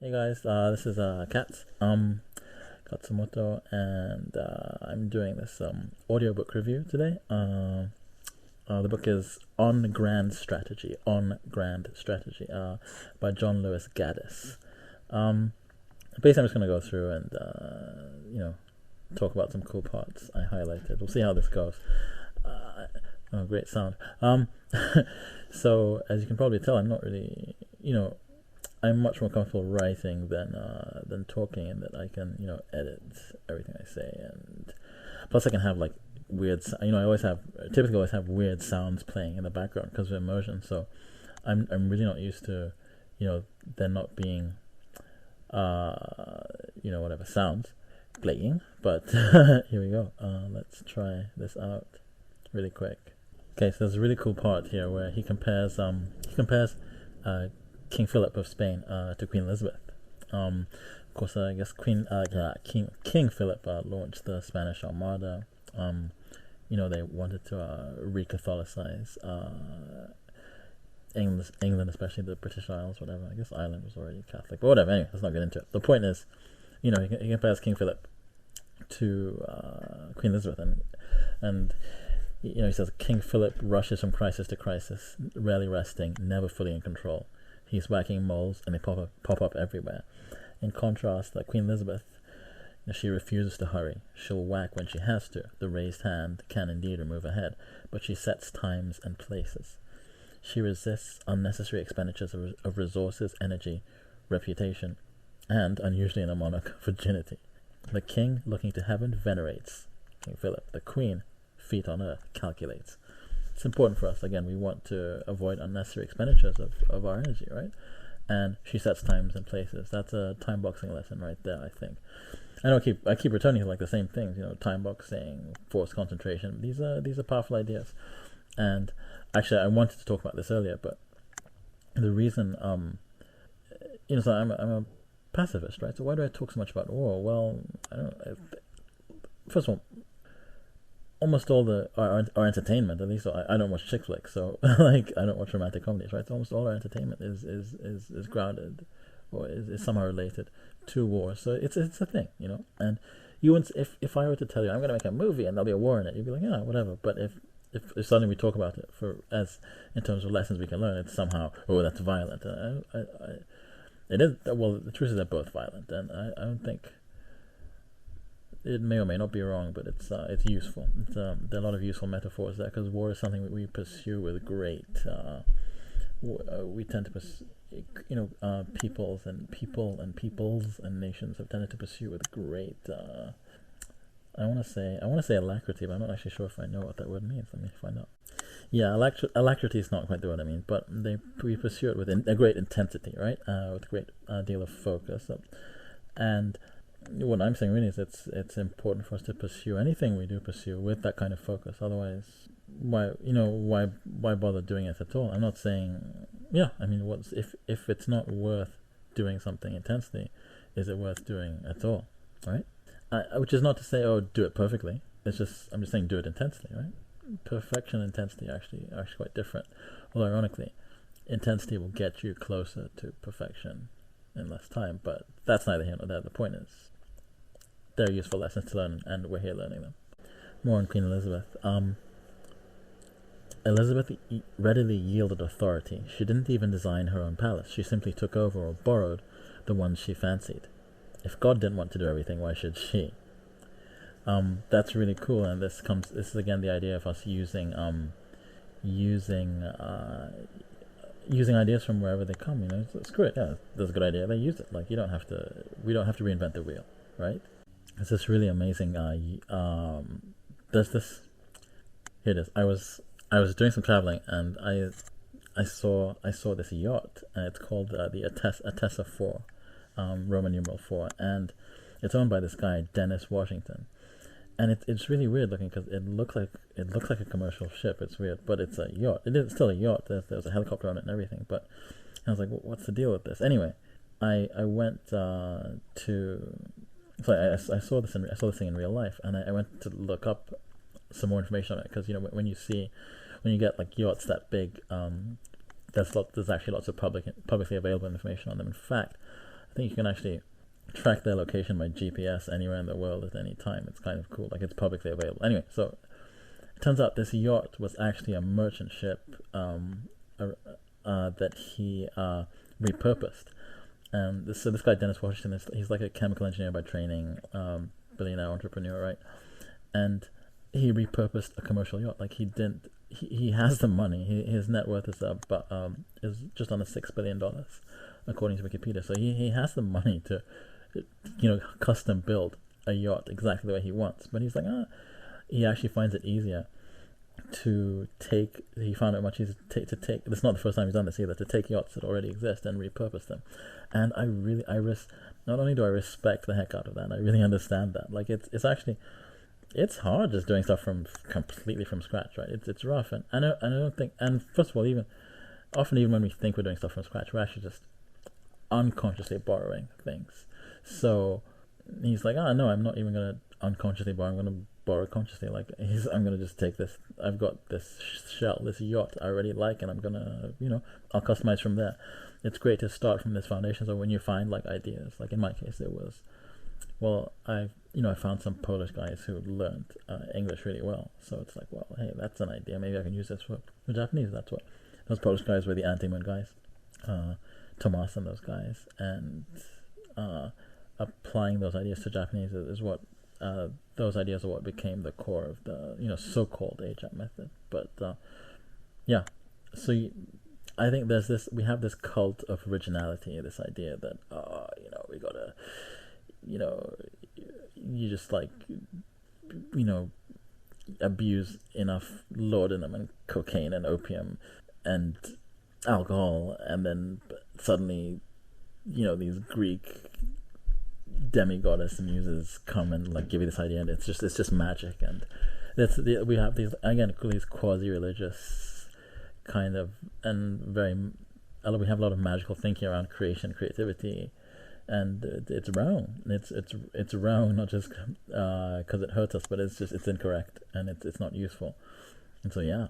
Hey guys, this is Khatzumoto, and I'm doing this audiobook review today. The book is On Grand Strategy, by John Lewis Gaddis. Basically, I'm just going to go through and talk about some cool parts I highlighted. We'll see how this goes. Great sound. So as you can probably tell, I'm not really, I'm much more comfortable writing than talking, and that I can, edit everything I say, and plus I can have like weird, I typically always have weird sounds playing in the background because of immersion. So I'm really not used to, there not being, whatever sounds playing. But here we go. Let's try this out really quick. Okay, so there's a really cool part here where he compares King Philip of Spain to Queen Elizabeth. Of course, I guess King Philip launched the Spanish Armada. They wanted to re-Catholicize England, especially the British Isles, whatever. I guess Ireland was already Catholic, but whatever. Anyway, let's not get into it. The point is, he compares King Philip to Queen Elizabeth, and he says King Philip rushes from crisis to crisis, rarely resting, never fully in control. He's whacking moles, and they pop up everywhere. In contrast, Queen Elizabeth, she refuses to hurry. She'll whack when she has to. The raised hand can indeed remove a head, but she sets times and places. She resists unnecessary expenditures of resources, energy, reputation, and, unusually in a monarch, virginity. The king, looking to heaven, venerates King Philip. The queen, feet on earth, calculates. It's important for us. Again, we want to avoid unnecessary expenditures of our energy, right? And she sets times and places. That's a time boxing lesson right there, I think. I know I keep returning to like the same things, time boxing, forced concentration. These are powerful ideas. And actually, I wanted to talk about this earlier, but the reason, so I'm a pacifist, right? So why do I talk so much about war? Well, I don't know. First of all, almost all our entertainment, at least I don't watch chick flicks, so I don't watch romantic comedies, right? So almost all our entertainment is grounded or is somehow related to war. So it's a thing, And you wouldn't, if I were to tell you I'm going to make a movie and there'll be a war in it, you'd be like, yeah, whatever. But if suddenly we talk about it in terms of lessons we can learn, it's somehow, oh, that's violent. It is. Well, the truth is they're both violent, and I don't think. It may or may not be wrong, but it's useful. There are a lot of useful metaphors there, because war is something that we pursue with great. We tend to pursue, peoples and nations have tended to pursue with great. I want to say alacrity, but I'm not actually sure if I know what that word means. Let me find out. Yeah, alacrity is not quite the word I mean, but we pursue it with a great intensity, right? With a great deal of focus, and. What I'm saying really is it's important for us to pursue anything we do pursue with that kind of focus. Otherwise, why bother doing it at all? I'm not saying, if it's not worth doing something intensely, is it worth doing at all, right? Which is not to say, do it perfectly. I'm just saying do it intensely, right? Perfection and intensity are actually quite different. Although ironically, intensity will get you closer to perfection in less time, but that's neither here nor there. The point is, they're useful lessons to learn, and we're here learning them. More on Queen Elizabeth. Elizabeth readily yielded authority. She didn't even design her own palace. She simply took over or borrowed the ones she fancied. If God didn't want to do everything, why should she? That's really cool, and this is again the idea of us using ideas from wherever they come. Screw it. Yeah, that's a good idea. They use it. We don't have to reinvent the wheel, right? It's this really amazing. There's this. Here it is. I was doing some traveling, and I saw this yacht, and it's called the Attessa 4, Roman numeral 4, and it's owned by this guy Dennis Washington, and it's really weird looking because it looks like a commercial ship. It's weird, but it's a yacht. It is still a yacht. There's a helicopter on it and everything. But I was like, what's the deal with this? Anyway, I went to. So I saw this thing in real life, and I went to look up some more information on it, because when you get like yachts that big, there's actually lots of publicly available information on them. In fact, I think you can actually track their location by GPS anywhere in the world at any time. It's kind of cool. Like, it's publicly available. Anyway, so it turns out this yacht was actually a merchant ship that he repurposed. And so this guy, Dennis Washington, he's like a chemical engineer by training, billionaire entrepreneur, right? And he repurposed a commercial yacht. Like, he has the money. His net worth is just under $6 billion, according to Wikipedia. So he has the money to, custom build a yacht exactly the way he wants. But he's like, he actually finds it easier to take. He found it much easier to take. It's not the first time he's done this either. To take yachts that already exist and repurpose them. And not only do I respect the heck out of that, I really understand that. Like, it's actually. It's hard just doing stuff completely from scratch, right? It's rough, and I don't think. And first of all, often when we think we're doing stuff from scratch, we're actually just unconsciously borrowing things. So he's like, no, I'm not even gonna unconsciously borrow. I'm gonna borrow consciously. Like, I'm gonna just take this. I've got this this yacht I already like, and I'm gonna, I'll customize from there. It's great to start from this foundation. So when you find like ideas, like in my case, it was. Well, I found some Polish guys who learned English really well. So it's like, well, hey, that's an idea. Maybe I can use this for Japanese. That's what those Polish guys were, the anti-moon guys, Tomas and those guys, and applying those ideas to Japanese is what those ideas are what became the core of the so-called ajatt method. But yeah, so I think we have this cult of originality, this idea that we gotta. You just abuse enough laudanum and cocaine and opium and alcohol, and then suddenly, these Greek demigoddess muses come and give you this idea, and it's just magic, and we have these quasi-religious kind of, and we have a lot of magical thinking around creation, creativity. And it's wrong. It's wrong, not just because it hurts us, but it's incorrect, and it's not useful. And so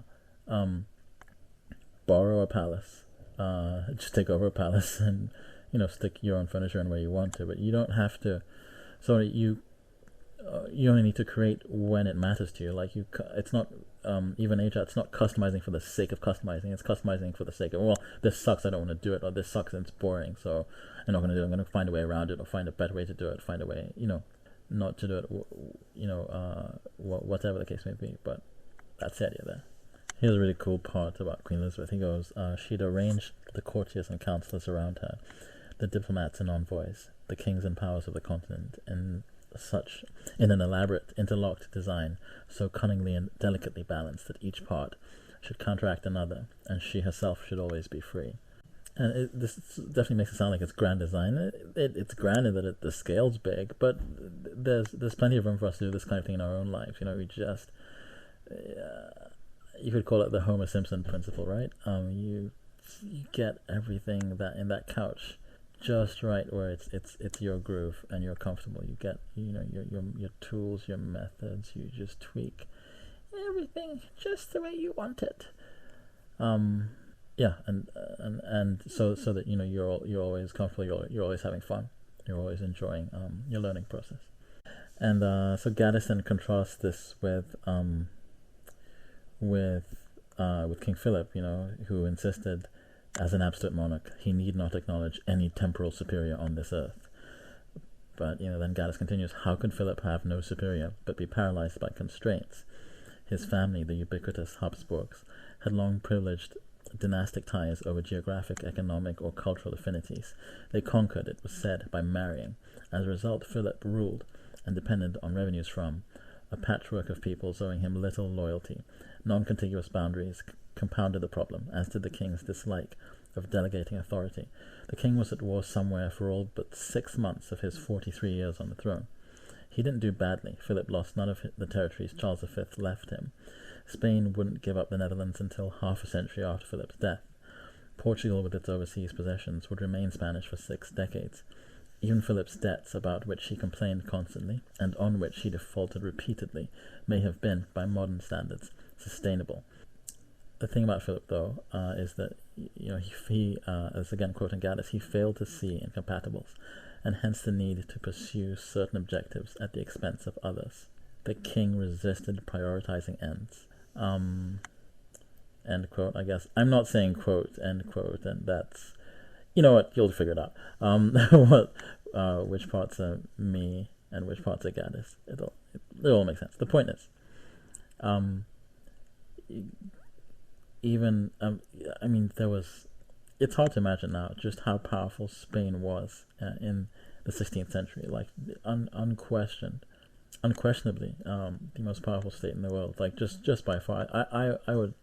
borrow a palace, just take over a palace, and stick your own furniture in where you want to. But you don't have to. So you only need to create when it matters to you. Like it's not even ajatt. It's not customizing for the sake of customizing. It's customizing for the sake of, well, this sucks, I don't want to do it, or this sucks and it's boring, so I'm not going to do it. I'm going to find a way around it, or find a better way to do it, find a way, not to do it, whatever the case may be. But that's the idea there. Here's a really cool part about Queen Elizabeth. He goes, she'd arranged the courtiers and councillors around her, the diplomats and envoys, the kings and powers of the continent, in an elaborate, interlocked design, so cunningly and delicately balanced that each part should counteract another, and she herself should always be free. And this definitely makes it sound like it's grand design. It's grand in that the scale's big, but there's plenty of room for us to do this kind of thing in our own lives. We just, you could call it the Homer Simpson principle, right? You get everything that in that couch just right, where it's your groove and you're comfortable. You get your tools, your methods. You just tweak everything just the way you want it. And so that you're always comfortable. You're always having fun. You're always enjoying your learning process. And so Gaddis then contrasts this with King Philip, who insisted, as an absolute monarch, he need not acknowledge any temporal superior on this earth. But, then Gaddis continues, how could Philip have no superior, but be paralyzed by constraints? His family, the ubiquitous Habsburgs, had long privileged dynastic ties over geographic, economic, or cultural affinities. They conquered, it was said, by marrying. As a result, Philip ruled, and depended on revenues from, a patchwork of peoples owing him little loyalty. Non-contiguous boundaries compounded the problem, as did the king's dislike of delegating authority. The king was at war somewhere for all but 6 months of his 43 years on the throne. He didn't do badly. Philip lost none of the territories Charles V left him. Spain wouldn't give up the Netherlands until half a century after Philip's death. Portugal, with its overseas possessions, would remain Spanish for 6 decades. Even Philip's debts, about which he complained constantly, and on which he defaulted repeatedly, may have been, by modern standards, sustainable. the thing about Philip, though, is that he as again quoting Gaddis, he failed to see incompatibles, and hence the need to pursue certain objectives at the expense of others. The king resisted prioritizing ends. End quote. I guess I'm not saying quote end quote, and that's what you'll figure it out. Which parts are me and which parts are Gaddis. It all makes sense. The point is, it's hard to imagine now just how powerful Spain was in the 16th century. Like unquestionably, the most powerful state in the world. Like just by far, I would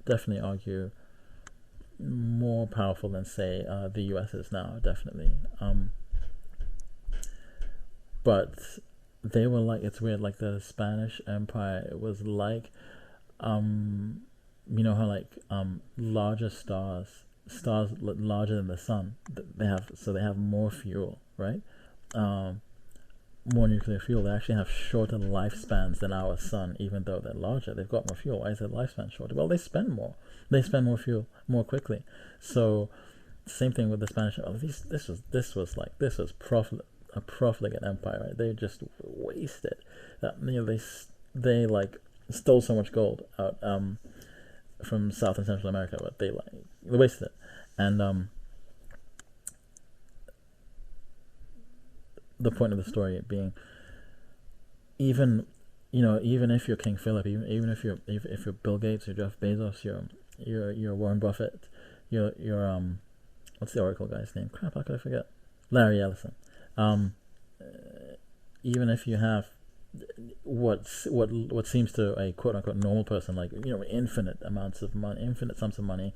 definitely argue more powerful than say the U.S. is now. Definitely. But they were like, it's weird. Like the Spanish Empire, it was like, how like larger stars larger than the sun, they have more fuel, right? More nuclear fuel. They actually have shorter lifespans than our sun, even though they're larger. They've got more fuel. Why is their lifespan shorter? Well, they spend more. They spend more fuel more quickly. So, same thing with the Spanish. This was a profligate empire. Right? They just wasted. They like stole so much gold out from South and Central America, but they wasted it. And the point of the story being, even if you're King Philip, even if you're Bill Gates, you're Jeff Bezos, you're Warren Buffett, you're what's the Oracle guy's name? Crap, how could I forget? Larry Ellison. Even if you have what seems to a quote unquote normal person, like infinite amounts of money, infinite sums of money,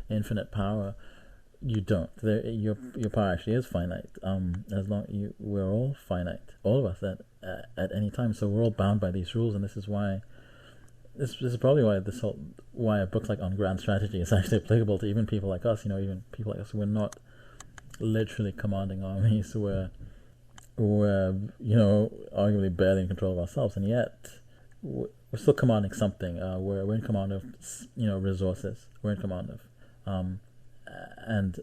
infinite power, you don't. Your power actually is finite. We're all finite, all of us at any time. So we're all bound by these rules, and this is why. This is probably why a book like On Grand Strategy is actually applicable to even people like us. Even people like us, we're not literally commanding armies. We're arguably barely in control of ourselves, and yet we're still commanding something. We're in command of resources. We're in command of and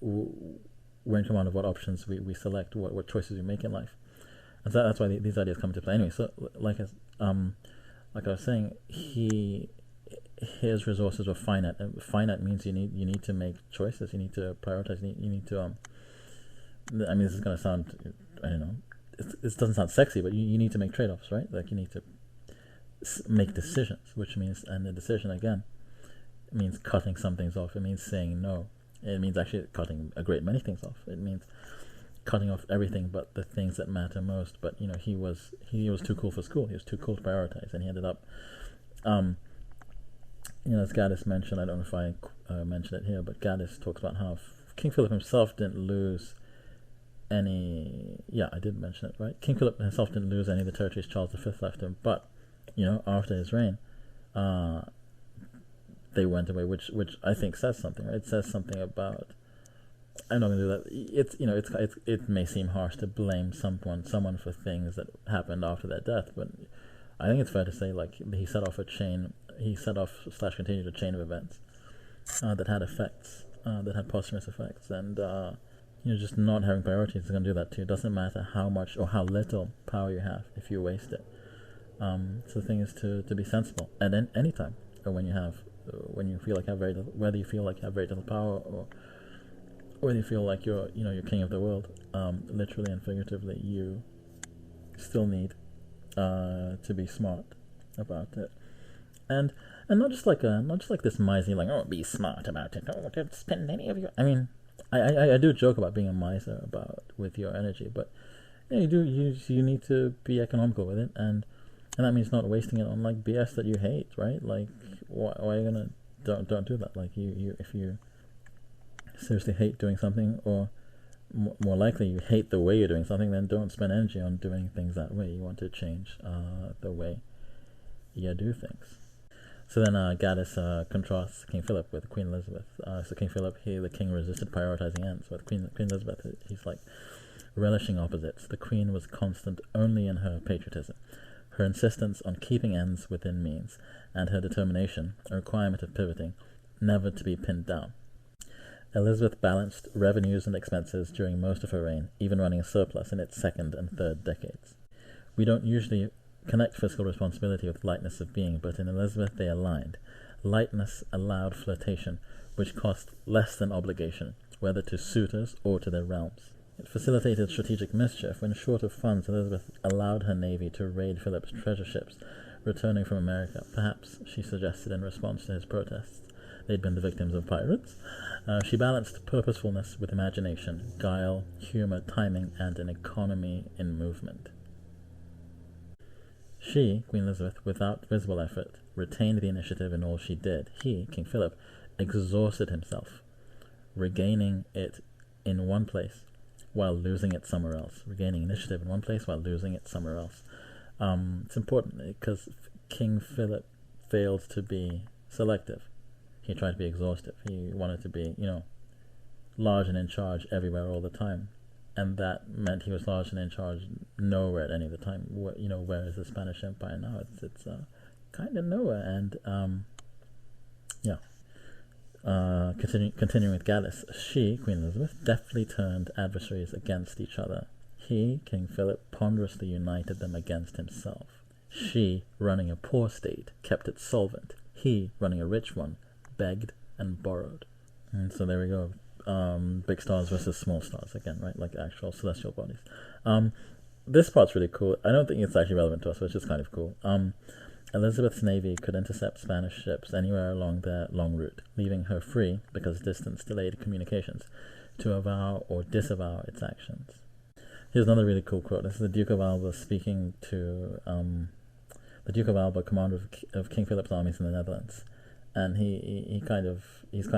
we're in command of what options we select, what choices we make in life, and so that's why these ideas come into play. Anyway, so like I was saying, his resources were finite, and finite means you need to make choices. You need to prioritize. You need to this is gonna sound, I don't know, it doesn't sound sexy, but you need to make trade-offs, right? Like you need to make decisions, which means, and the decision again, it means cutting some things off. It means saying no. It means actually cutting a great many things off. It means cutting off everything but the things that matter most. But he was too cool for school. He was too cool to prioritize, and he ended up, as Gaddis mentioned, I don't know if I mentioned it here, but Gaddis talks about how King Philip himself didn't lose any. Yeah, I did mention it, right? King Philip himself didn't lose any of the territories Charles V left him, but after his reign, they went away, which I think says something. Right? It says something about. I'm not going to do that. It may seem harsh to blame someone for things that happened after their death, but I think it's fair to say like he set off continued a chain of events that had effects, that had posthumous effects, and just not having priorities is going to do that too. It doesn't matter how much or how little power you have if you waste it. So the thing is to be sensible at any time, or when you feel like you have very little, whether you feel like you have very little power or whether you feel like you're king of the world, literally and figuratively, you still need to be smart about it, and not just like this miser, like, be smart about it, don't spend any of your. I mean, I do joke about being a miser with your energy, but you need to be economical with it, and that means not wasting it on like BS that you hate, right? Like, why are you gonna don't do that? Like if you seriously hate doing something, or more likely you hate the way you're doing something, then don't spend energy on doing things that way. You want to change the way you do things. So then Gaddis contrasts King Philip with Queen Elizabeth. So King Philip, the king resisted prioritizing ends. With Queen Elizabeth, he's like relishing opposites. The queen was constant only in her patriotism. her insistence on keeping ends within means, and her determination, a requirement of pivoting, never to be pinned down. Elizabeth balanced revenues and expenses during most of her reign, even running a surplus in its second and third decades. We don't usually connect fiscal responsibility with lightness of being, but in Elizabeth they aligned. Lightness allowed flirtation, which cost less than obligation, whether to suitors or to their realms. It facilitated strategic mischief. When short of funds, Elizabeth allowed her navy to raid Philip's treasure ships returning from America. Perhaps, she suggested in response to his protests, they'd been the victims of pirates. She balanced purposefulness with imagination, guile, humor, timing, and an economy in movement. She, Queen Elizabeth, without visible effort, retained the initiative in all she did. He, King Philip, exhausted himself, regaining it in one place while losing it somewhere else. Regaining initiative in one place while losing it somewhere else. It's important because King Philip failed to be selective. He tried to be exhaustive. He wanted to be, large and in charge everywhere all the time. And that meant he was large and in charge nowhere at any of the time. Where is the Spanish Empire now? It's kind of nowhere. And, continuing with Gaddis, she, Queen Elizabeth, deftly turned adversaries against each other. He, King Philip, ponderously united them against himself. She, running a poor state, kept it solvent. He, running a rich one, begged and borrowed. And so there we go. Big stars versus small stars again, right? Like actual celestial bodies. This part's really cool. I don't think it's actually relevant to us, but it's just kind of cool. Elizabeth's navy could intercept Spanish ships anywhere along their long route, leaving her free, because distance delayed communications, to avow or disavow its actions. Here's another really cool quote. This is the Duke of Alba speaking to the Duke of Alba, commander of King Philip's armies in the Netherlands, and he's kind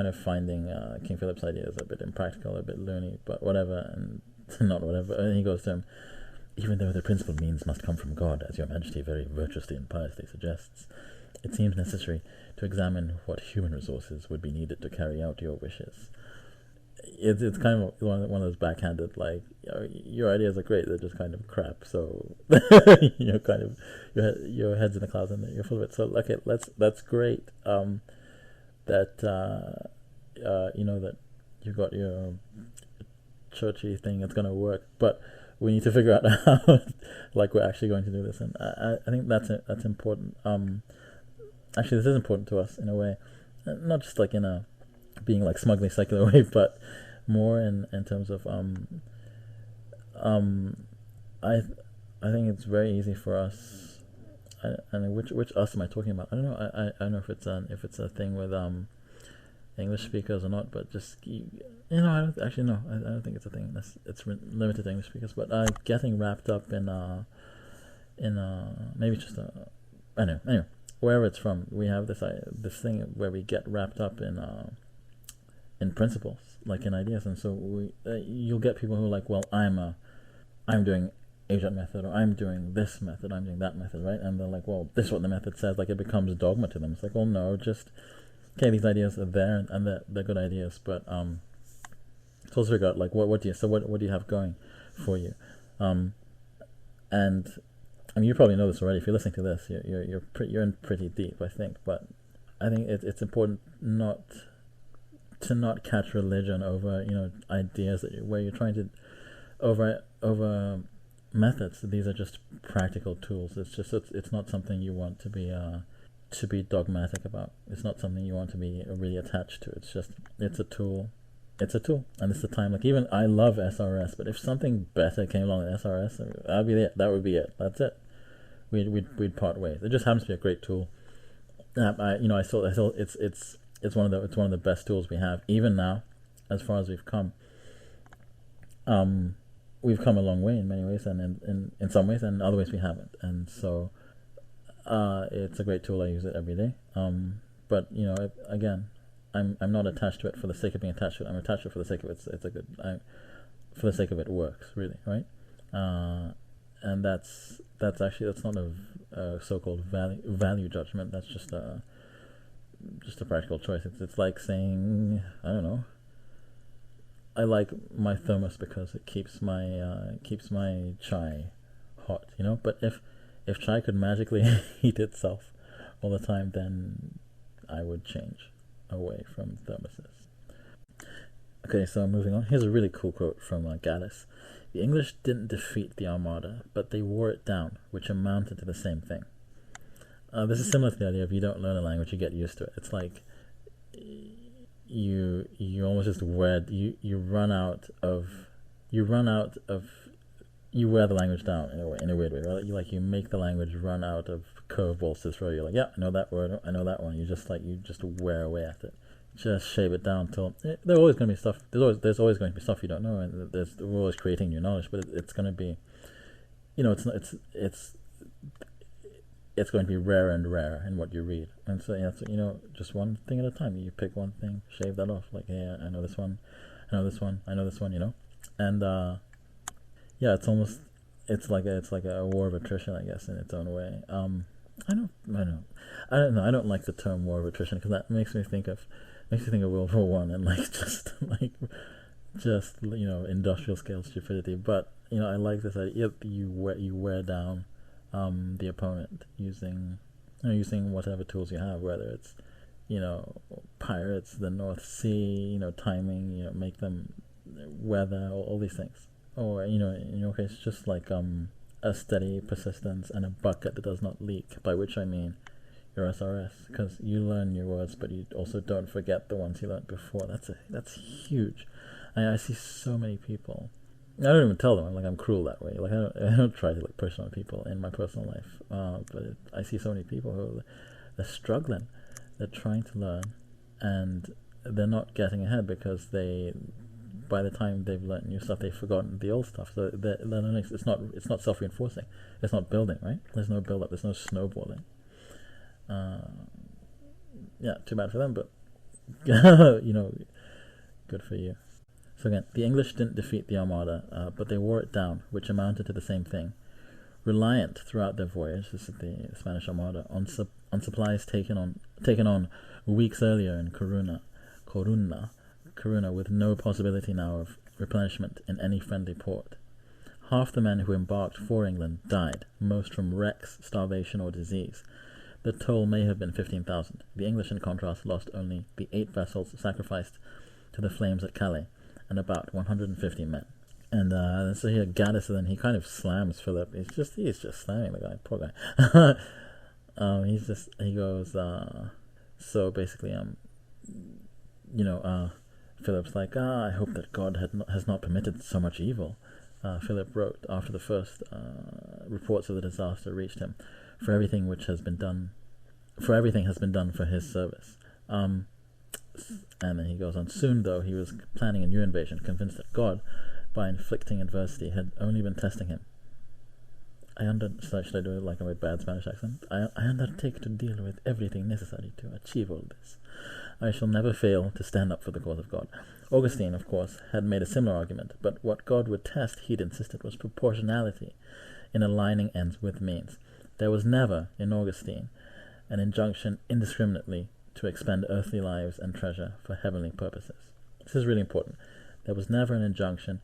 of finding King Philip's ideas a bit impractical, a bit loony, but whatever, and not whatever. And he goes to him, even though the principal means must come from God, as your Majesty very virtuously and piously suggests, it seems necessary to examine what human resources would be needed to carry out your wishes. It's kind of one of those backhanded, like, your ideas are great, they're just kind of crap, so kind of your head's in the clouds and you're full of it. So okay, that's great. That you've got your churchy thing that's gonna work, but we need to figure out how like we're actually going to do this, and I think that's important. Actually, this is important to us in a way, not just like in a being like smugly secular way, but more in terms of I think it's very easy for us. And which us am I talking about? I don't know. I don't know if it's a thing with English speakers or not, but just I don't actually know. I don't think it's a thing. It's limited to English speakers, but getting wrapped up in maybe just anyway, wherever it's from, we have this thing where we get wrapped up in principles, like in ideas, and so you'll get people who are like, well, I'm doing ajatt method, or I'm doing this method, I'm doing that method, right? And they're like, well, this is what the method says. Like, it becomes dogma to them. It's like, well, no, just okay, these ideas are there, and they're good ideas, but it's also figure out like what do you have going for you, and I mean, you probably know this already. If you're listening to this, you're in pretty deep, I think. But I think it's important not catch religion over ideas where you're trying to over methods. These are just practical tools. It's not something you want to be dogmatic about. It's not something you want to be really attached to. It's a tool. It's a tool, and it's the time. Like, even I love SRS, but if something better came along than SRS, that'd be it. That would be it. That's it. We'd part ways. It just happens to be a great tool. I still it's one of the best tools we have, even now, as far as we've come. We've come a long way in many ways, and in some ways, and in other ways we haven't. And so, it's a great tool. I use it every day. But again, I'm not attached to it for the sake of being attached to it. I'm attached to it for the sake of it. For the sake of it works, really, right? And that's not a so-called value judgment. That's just a practical choice. It's like saying, I don't know, I like my thermos because it keeps my chai hot, but If chai could magically heat itself all the time, then I would change away from thermoses. Okay, so moving on. Here's a really cool quote from Gaddis. The English didn't defeat the Armada, but they wore it down, which amounted to the same thing. This is similar to the idea of you don't learn a language, you get used to it. It's like you almost just wear you wear the language down in a weird way, right? You make the language run out of curveballs to throw you. Like, yeah, I know that word, I know that one. You just wear away at it. Just shave it down till there's always going to be stuff. There's always going to be stuff you don't know, and we're always creating new knowledge. But it's going to be, it's going to be rarer and rarer in what you read. And so just one thing at a time. You pick one thing, shave that off. Like, yeah, I know this one, I know this one, I know this one. And yeah, it's like a war of attrition, I guess, in its own way. I don't know. I don't like the term war of attrition because that makes me think of World War One and just industrial scale stupidity. But I like this idea. You wear down the opponent using whatever tools you have, whether it's pirates, the North Sea, timing, make them weather, all these things. Or in your case, just like a steady persistence and a bucket that does not leak, by which I mean your SRS, because you learn new words, but you also don't forget the ones you learned before. That's huge. I see so many people. I don't even tell them I'm cruel that way. Like I don't try to push on people in my personal life. But I see so many people who they're struggling. They're trying to learn, and they're not getting ahead because by the time they've learned new stuff, they've forgotten the old stuff. So the learning it's not self-reinforcing. It's not building, right? There's no build-up. There's no snowballing. Yeah, too bad for them, but good for you. So again, the English didn't defeat the Armada, but they wore it down, which amounted to the same thing. Reliant throughout their voyage, this is the Spanish Armada, on supplies taken on weeks earlier in Corunna, with no possibility now of replenishment in any friendly port. Half the men who embarked for England died, most from wrecks, starvation, or disease. The toll may have been 15,000. The English, in contrast, lost only the 8 vessels sacrificed to the flames at Calais, and about 150 men. And so here, Gaddis, then he kind of slams Philip. He's just slamming the guy, poor guy. He goes, so basically, Philip's like, I hope that God has not permitted so much evil. Philip wrote after the first reports of the disaster reached him, for everything has been done for his service. And then he goes on. Soon, though, he was planning a new invasion, convinced that God, by inflicting adversity, had only been testing him. Should I do it like a bad Spanish accent? I undertake to deal with everything necessary to achieve all this. I shall never fail to stand up for the cause of God. Augustine, of course, had made a similar argument, but what God would test, he'd insisted, was proportionality in aligning ends with means. There was never, in Augustine, an injunction indiscriminately to expend earthly lives and treasure for heavenly purposes. This is really important. There was never an injunction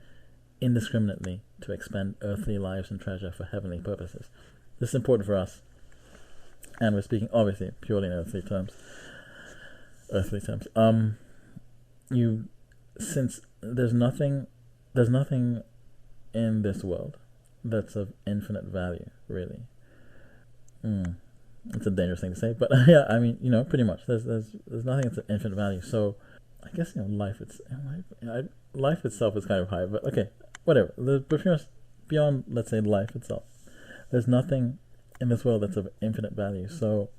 indiscriminately to expend earthly lives and treasure for heavenly purposes. This is important for us, and we're speaking obviously purely in earthly terms. Since there's nothing in this world that's of infinite value, really. It's a dangerous thing to say, but yeah, I mean, pretty much. There's nothing that's of infinite value. So, I guess life itself is kind of high, but okay, whatever. Beyond, let's say, life itself, there's nothing in this world that's of infinite value. So,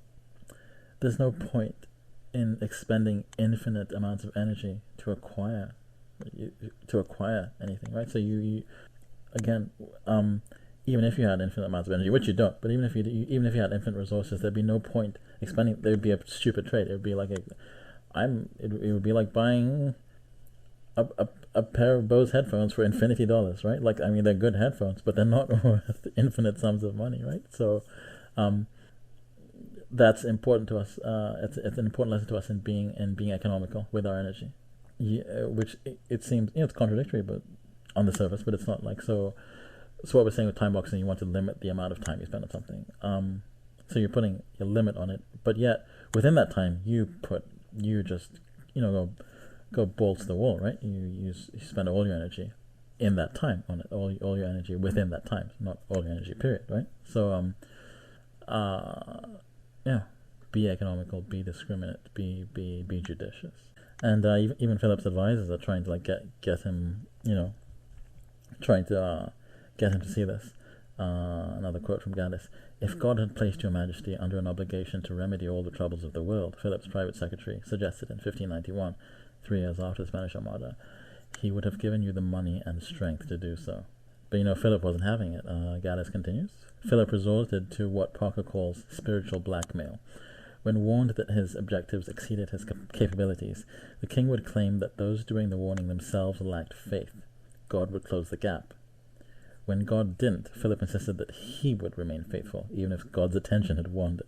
there's no point in expending infinite amounts of energy to acquire anything, right? So you again, even if you had infinite amounts of energy, which you don't, but even if you had infinite resources, there'd be no point expending. There'd be a stupid trade. It would be like it would be like buying a pair of Bose headphones for infinity dollars, right? Like, I mean, they're good headphones, but they're not worth infinite sums of money, right? So, that's important to us. It's an important lesson to us in being economical with our energy, which it seems it's contradictory, but on the surface, but it's not like so. So what we're saying with time boxing, you want to limit the amount of time you spend on something. So you're putting a limit on it, but yet within that time, you just go balls to the wall, right? You spend all your energy in that time on it, all your energy within that time, not all your energy period, right? So yeah, be economical, be discriminate, be judicious. And even Philip's advisors are trying to get him, trying to get him to see this. Another quote from Gaddis: "If God had placed your Majesty under an obligation to remedy all the troubles of the world," Philip's private secretary suggested in 1591, 3 years after the Spanish Armada, "he would have given you the money and strength to do so." But Philip wasn't having it. Gaddis continues: "Philip resorted to what Parker calls spiritual blackmail. When warned that his objectives exceeded his capabilities, the king would claim that those doing the warning themselves lacked faith. God would close the gap. When God didn't, Philip insisted that he would remain faithful, even if God's attention had wandered.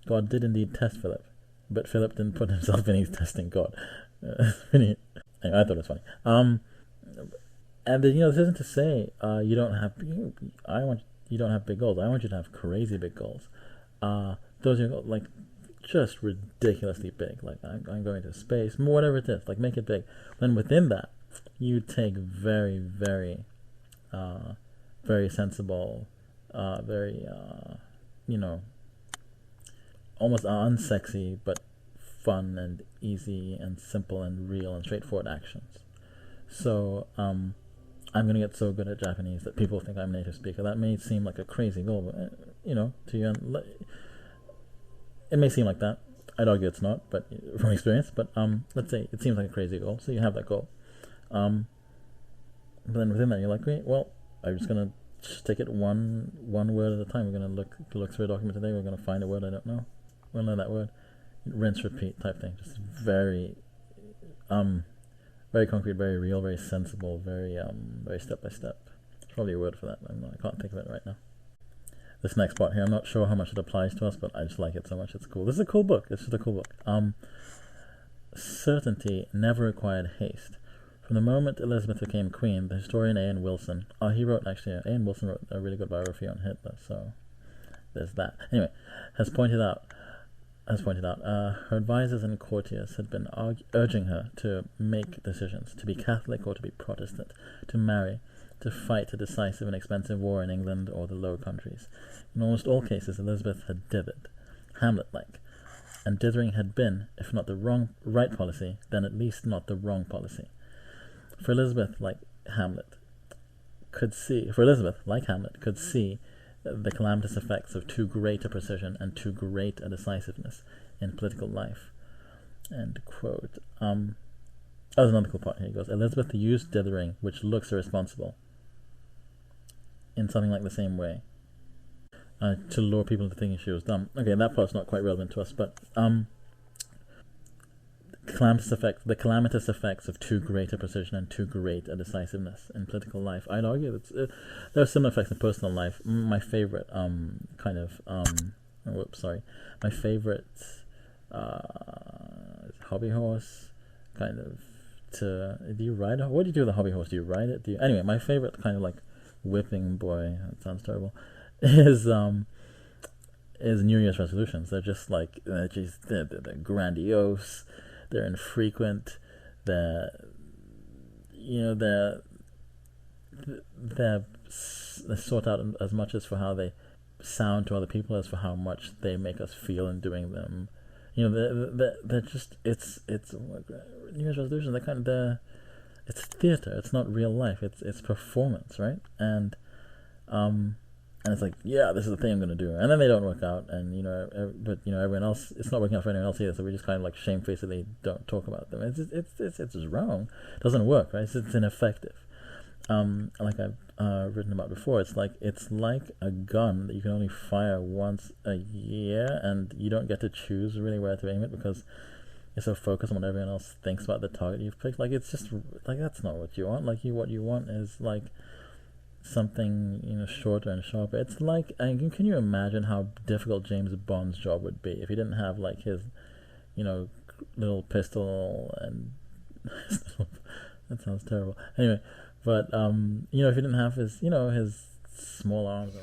God did indeed test Philip, but Philip didn't put himself in his testing God." Anyway, I thought it was funny. And this isn't to say you don't have big goals. I want you to have crazy big goals. Those are just ridiculously big. I'm going to space, whatever it is. Make it big. Then within that, you take very, very, very sensible, very almost unsexy but fun and easy and simple and real and straightforward actions. So I'm going to get so good at Japanese that people think I'm a native speaker. That may seem like a crazy goal, but to you, it may seem like that. I'd argue it's not, but from experience. But let's say it seems like a crazy goal, so you have that goal. But then within that, you're like, great. Well, I'm just gonna take it one word at a time. We're gonna look through a document today. We're gonna find a word I don't know. We're gonna learn that word. Rinse, repeat type thing. Just very, very concrete, very real, very sensible, very step by step. There's probably a word for that. I can't think of it right now. This next part here, I'm not sure how much it applies to us, but I just like it so much. It's cool. This is a cool book. It's just a cool book. Certainty never required haste. From the moment Elizabeth became queen, the historian A.N. Wilson, A.N. Wilson wrote a really good biography on Hitler, so there's that. Anyway, has pointed out, her advisors and courtiers had been urging her to make decisions, to be Catholic or to be Protestant, to marry, to fight a decisive and expensive war in England or the Low Countries. In almost all cases, Elizabeth had dithered, Hamlet-like, and dithering had been, if not the right policy, then at least not the wrong policy. For Elizabeth, like Hamlet, could see the calamitous effects of too great a precision and too great a decisiveness in political life. End quote. There's another cool part here. He goes, Elizabeth used dithering, which looks irresponsible, in something like the same way, to lure people into thinking she was dumb. Okay, that part's not quite relevant to us, but the calamitous effects of too great a precision and too great a decisiveness in political life. I'd argue that there are similar effects in personal life. My favorite my favorite hobby horse, do you ride it? What do you do with a hobby horse? Do you ride it? Anyway, my favorite kind of whipping boy, that sounds terrible, is New Year's resolutions. They're just they're grandiose, they're infrequent, they're sought out as much as for how they sound to other people as for how much they make us feel in doing them. They're just it's New Year's resolutions. It's theater. It's not real life. It's performance, right? And it's this is the thing I'm gonna do, and then they don't work out, and but everyone else, it's not working out for anyone else either. So we just shamefacedly don't talk about them. It's just wrong. It doesn't work, right? It's ineffective. Like I've written about before, it's like a gun that you can only fire once a year, and you don't get to choose really where to aim it because you're so focused on what everyone else thinks about the target you've picked. It's just that's not what you want. What you want is something shorter and sharper. It's can you imagine how difficult James Bond's job would be if he didn't have his little pistol and that sounds terrible. Anyway, But if he didn't have his, his small arms.